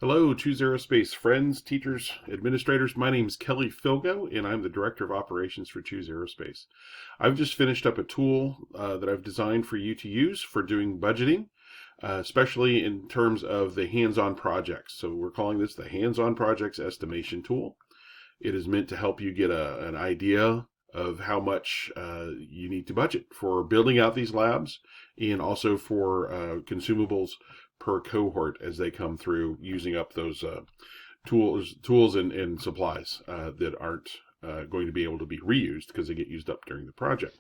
Hello, Choose Aerospace friends, teachers, administrators. My name is Kelly Filgo, and I'm the Director of Operations for Choose Aerospace. I've just finished up a tool that I've designed for you to use for doing budgeting, especially in terms of the hands-on projects. So we're calling this the Hands-on Projects Estimation Tool. It is meant to help you get an idea of how much you need to budget for building out these labs and also for consumables per cohort as they come through, using up those tools and supplies that aren't going to be able to be reused because they get used up during the project.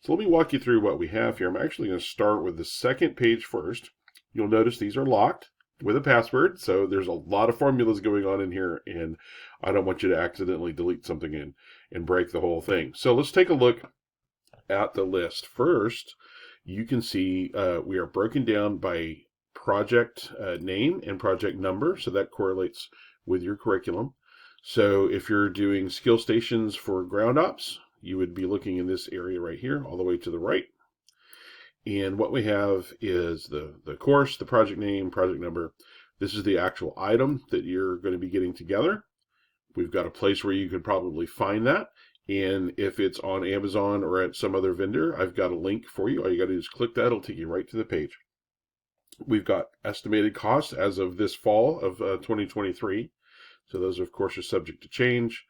So let me walk you through what we have here. I'm actually going to start with the second page first. You'll notice these are locked with a password, so there's a lot of formulas going on in here, and I don't want you to accidentally delete something and break the whole thing. So let's take a look at the list. First, you can see we are broken down by project name and project number, so that correlates with your curriculum. So if you're doing skill stations for ground ops, you would be looking in this area right here, all the way to the right. And what we have is the course, the project name, project number. This is the actual item that you're going to be getting together. We've got a place where you could probably find that. And if it's on Amazon or at some other vendor, I've got a link for you. All you got to do is click that. It'll take you right to the page. We've got estimated costs as of this fall of 2023. So those, of course, are subject to change.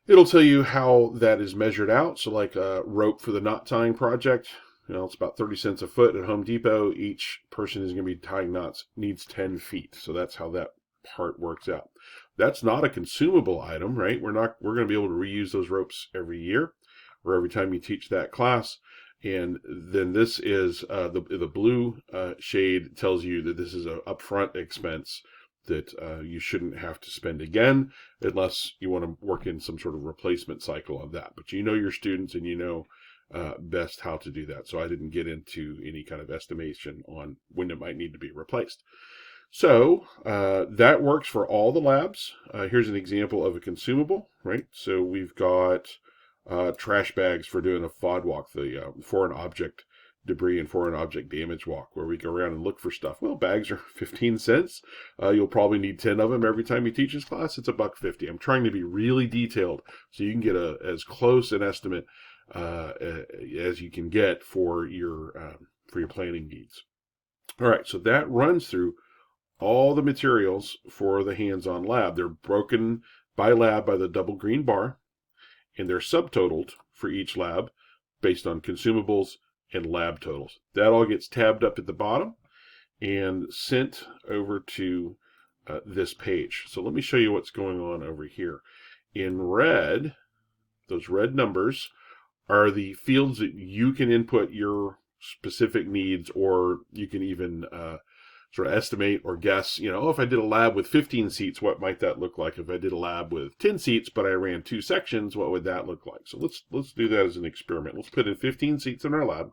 It'll tell you how that is measured out. So like a rope for the knot tying project, it's about 30 cents a foot at Home Depot. Each person is going to be tying knots, needs 10 feet. So that's how that part works out. That's not a consumable item, right? We're going to be able to reuse those ropes every year or every time you teach that class. And then this is the blue shade tells you that this is an upfront expense that you shouldn't have to spend again unless you want to work in some sort of replacement cycle of that. But you know your students and you know best how to do that. So I didn't get into any kind of estimation on when it might need to be replaced. So that works for all the labs. Here's an example of a consumable, right? So we've got trash bags for doing a FOD walk, the foreign object debris and foreign object damage walk, where we go around and look for stuff. Well, bags are 15 cents. You'll probably need 10 of them every time you teach this class. It's $1.50. I'm trying to be really detailed so you can get as close an estimate as you can get for your planning needs. All right, so that runs through all the materials for the hands-on lab. They're broken by lab by the double green bar, and they're subtotaled for each lab based on consumables and lab totals. That all gets tabbed up at the bottom and sent over to this page. So let me show you what's going on over here. In red, those red numbers are the fields that you can input your specific needs, or you can even sort of estimate or guess, if I did a lab with 15 seats, what might that look like? If I did a lab with 10 seats, but I ran 2 sections, what would that look like? So let's do that as an experiment. Let's put in 15 seats in our lab.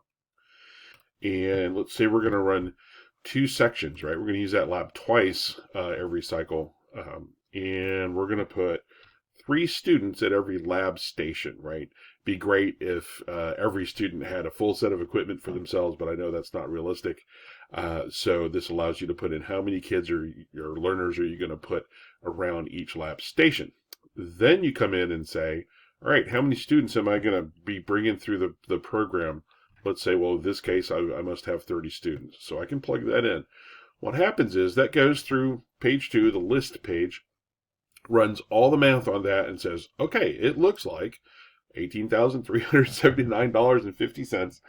And let's say we're going to run 2 sections, right? We're going to use that lab twice every cycle. And we're going to put 3 students at every lab station, right? Be great if every student had a full set of equipment for themselves, but I know that's not realistic. So this allows you to put in how many kids or learners are you going to put around each lab station. Then you come in and say, all right, how many students am I going to be bringing through the program? Let's say, well, in this case, I must have 30 students. So I can plug that in. What happens is that goes through page 2, the list page, runs all the math on that and says, okay, it looks like $18,379.50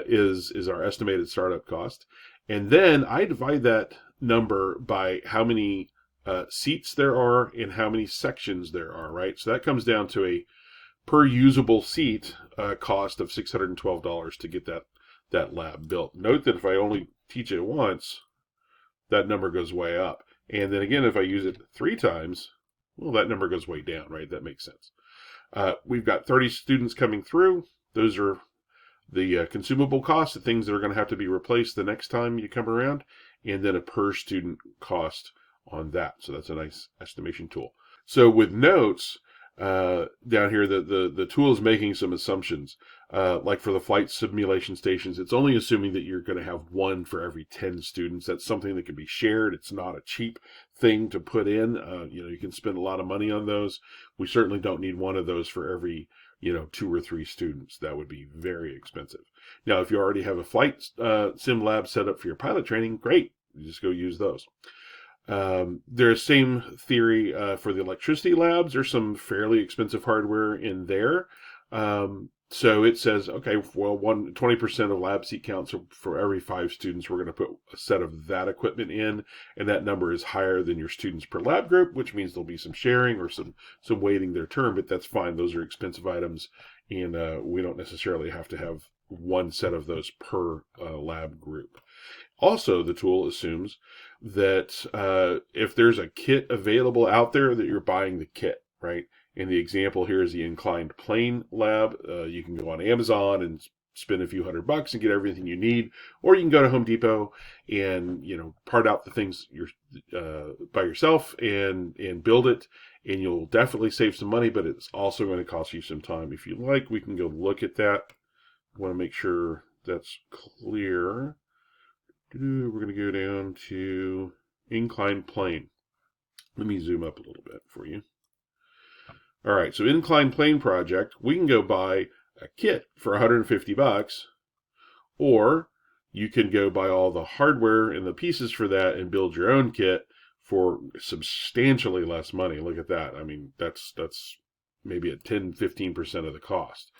is our estimated startup cost. And then I divide that number by how many seats there are and how many sections there are, right? So that comes down to a per usable seat cost of $612 to get that lab built. Note that if I only teach it once, that number goes way up. And then again, if I use it 3 times, well, that number goes way down, right? That makes sense. We've got 30 students coming through. Those are the consumable costs, the things that are going to have to be replaced the next time you come around, and then a per student cost on that. So that's a nice estimation tool. So with notes, down here, the tool is making some assumptions. like for the flight simulation stations, it's only assuming that you're going to have one for every 10 students. That's something that can be shared. It's not a cheap thing to put in. You can spend a lot of money on those. We certainly don't need one of those for every, 2 or 3 students. That would be very expensive. Now, if you already have a flight sim lab set up for your pilot training, great. You just go use those. There's same theory for the electricity labs. There's some fairly expensive hardware in there. So it says, okay, well, 20% of lab seat count. So for every 5 students, we're going to put a set of that equipment in, and that number is higher than your students per lab group, which means there'll be some sharing or some waiting their turn, but that's fine. Those are expensive items, and we don't necessarily have to have one set of those per lab group. Also, the tool assumes that if there's a kit available out there, that you're buying the kit, right? And the example here is the inclined plane lab. You can go on Amazon and spend a few $100 and get everything you need, or you can go to Home Depot and part out the things by yourself and build it, and you'll definitely save some money, but it's also going to cost you some time. If you like, we can go look at that. I want to make sure that's clear. We're going to go down to inclined plane. Let me zoom up a little bit for you. All right, so inclined plane project, we can go buy a kit for $150, or you can go buy all the hardware and the pieces for that and build your own kit for substantially less money. Look at that. I mean, that's maybe at 10-15% of the cost.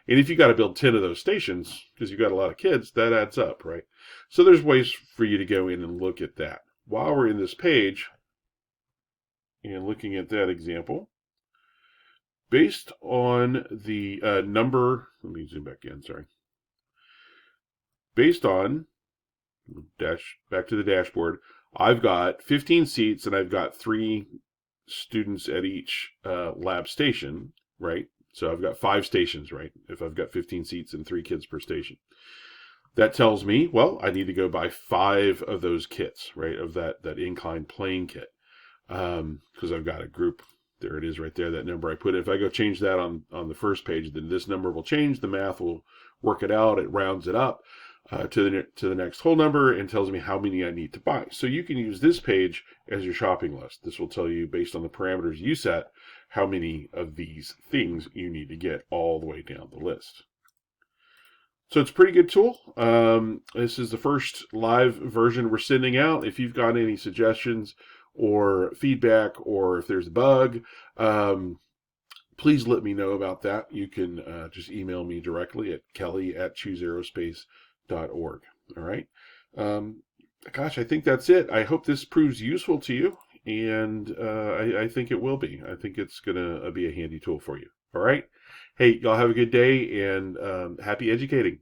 And if you got to build 10 of those stations, because you've got a lot of kids, that adds up, right? So there's ways for you to go in and look at that. While we're in this page and looking at that example, based on the number, let me zoom back in, sorry. Based on, back to the dashboard, I've got 15 seats and I've got 3 students at each lab station, right? So I've got 5 stations, right? If I've got 15 seats and 3 kids per station. That tells me, well, I need to go buy 5 of those kits, right? Of that inclined plane kit. Because I've got a group. There it is right there, that number I put in. If I go change that on the first page, then this number will change. The math will work it out. It rounds it up to the next whole number and tells me how many I need to buy. So you can use this page as your shopping list. This will tell you, based on the parameters you set, how many of these things you need to get all the way down the list. So it's a pretty good tool. This is the first live version we're sending out. If you've got any suggestions or feedback, or if there's a bug, please let me know about that. You can just email me directly at kelly@chooseaerospace.org. All right. Gosh, I think that's it. I hope this proves useful to you, and I think it will be. I think it's going to be a handy tool for you. All right. Hey, y'all have a good day, and happy educating.